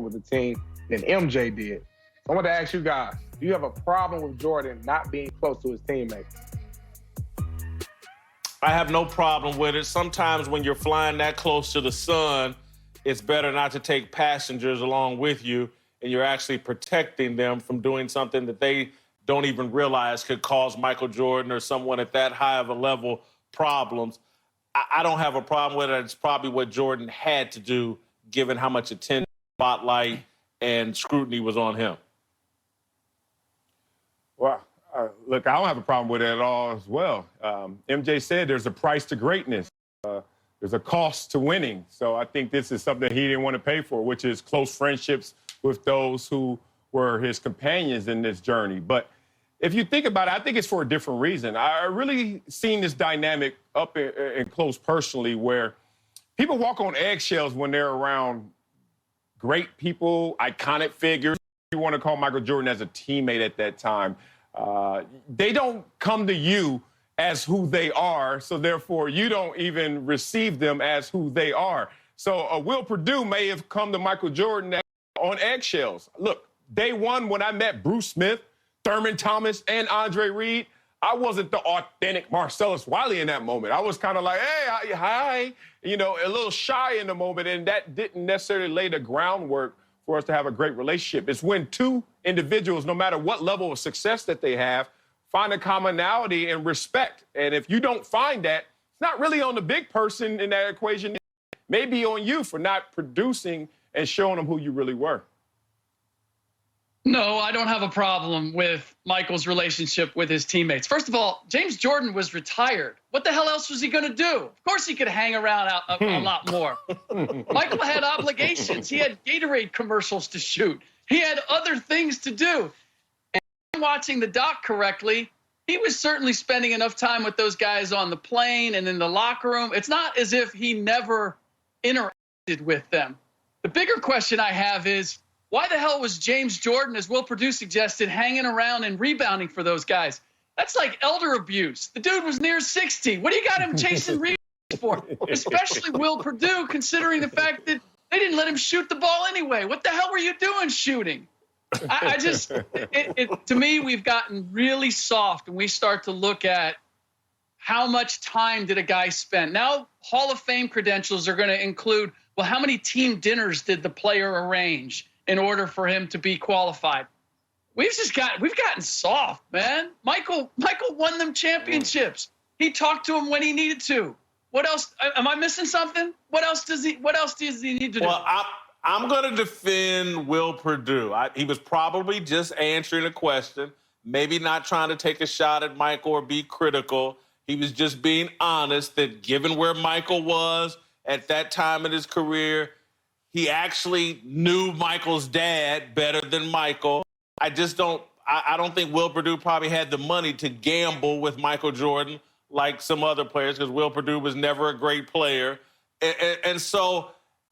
with the team than MJ did. So I want to ask you guys, do you have a problem with Jordan not being close to his teammates? I have no problem with it. Sometimes when you're flying that close to the sun, it's better not to take passengers along with you, and you're actually protecting them from doing something that they don't even realize could cause Michael Jordan or someone at that high of a level problems. I don't have a problem with it. It's probably what Jordan had to do, given how much attention, spotlight, and scrutiny was on him. Well, look, I don't have a problem with it at all as well. MJ said there's a price to greatness. There's a cost to winning. So I think this is something he didn't want to pay for, which is close friendships with those who were his companions in this journey. But if you think about it, I think it's for a different reason. I really seen this dynamic up and close personally where people walk on eggshells when they're around great people, iconic figures. You want to call Michael Jordan as a teammate at that time. They don't come to you as who they are, so therefore you don't even receive them as who they are. So Will Perdue may have come to Michael Jordan on eggshells. Look, day one when I met Bruce Smith, Thurman Thomas, and Andre Reed, I wasn't the authentic Marcellus Wiley in that moment. I was kind of like, hey, hi, you know, a little shy in the moment, and that didn't necessarily lay the groundwork for us to have a great relationship. It's when two individuals, no matter what level of success that they have, find a commonality and respect. And if you don't find that, it's not really on the big person in that equation. It may be on you for not producing and showing them who you really were. No, I don't have a problem with Michael's relationship with his teammates. First of all, James Jordan was retired. What the hell else was he going to do? Of course he could hang around a lot more. Michael had obligations. He had Gatorade commercials to shoot. He had other things to do. And watching the doc correctly, he was certainly spending enough time with those guys on the plane and in the locker room. It's not as if he never interacted with them. The bigger question I have is, why the hell was James Jordan, as Will Perdue suggested, hanging around and rebounding for those guys? That's like elder abuse. The dude was near 60. What do you got him chasing rebounds for? Especially Will Perdue, considering the fact that they didn't let him shoot the ball anyway. What the hell were you doing shooting? To me, we've gotten really soft when we start to look at how much time did a guy spend. Now, Hall of Fame credentials are going to include, well, how many team dinners did the player arrange in order for him to be qualified? We've gotten soft, man. Michael won them championships. He talked to him when he needed to. What else? Am I missing something? What else does he need to do? Well, I'm going to defend Will Perdue. He was probably just answering a question, maybe not trying to take a shot at Michael or be critical. He was just being honest that given where Michael was at that time in his career, he actually knew Michael's dad better than Michael. I don't think Will Perdue probably had the money to gamble with Michael Jordan like some other players, because Will Perdue was never a great player. And so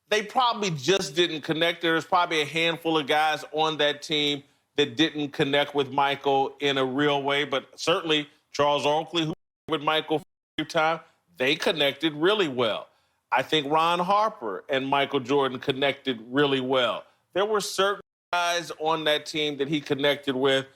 they probably just didn't connect. There's probably a handful of guys on that team that didn't connect with Michael in a real way, but certainly Charles Oakley, who with Michael for a few times, they connected really well. I think Ron Harper and Michael Jordan connected really well. There were certain guys on that team that he connected with.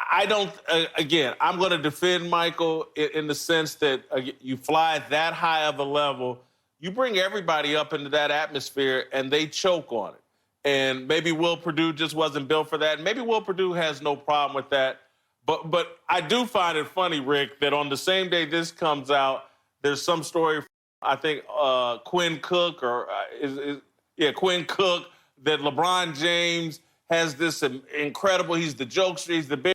I'm going to defend Michael in the sense that you fly that high of a level, you bring everybody up into that atmosphere and they choke on it. And maybe Will Perdue just wasn't built for that. Maybe Will Perdue has no problem with that. But I do find it funny, Rick, that on the same day this comes out, there's some story, I think Quinn Cook Quinn Cook, that LeBron James has this incredible, he's the jokester, he's the big,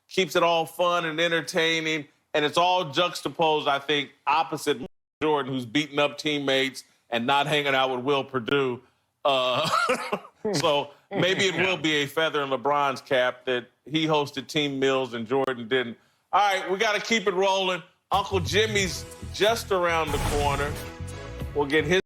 keeps it all fun and entertaining, and it's all juxtaposed, I think, opposite Jordan, who's beating up teammates and not hanging out with Will Perdue. So maybe it will be a feather in LeBron's cap that he hosted team meals and Jordan didn't. All right, we got to keep it rolling. Uncle Jimmy's just around the corner. We'll get his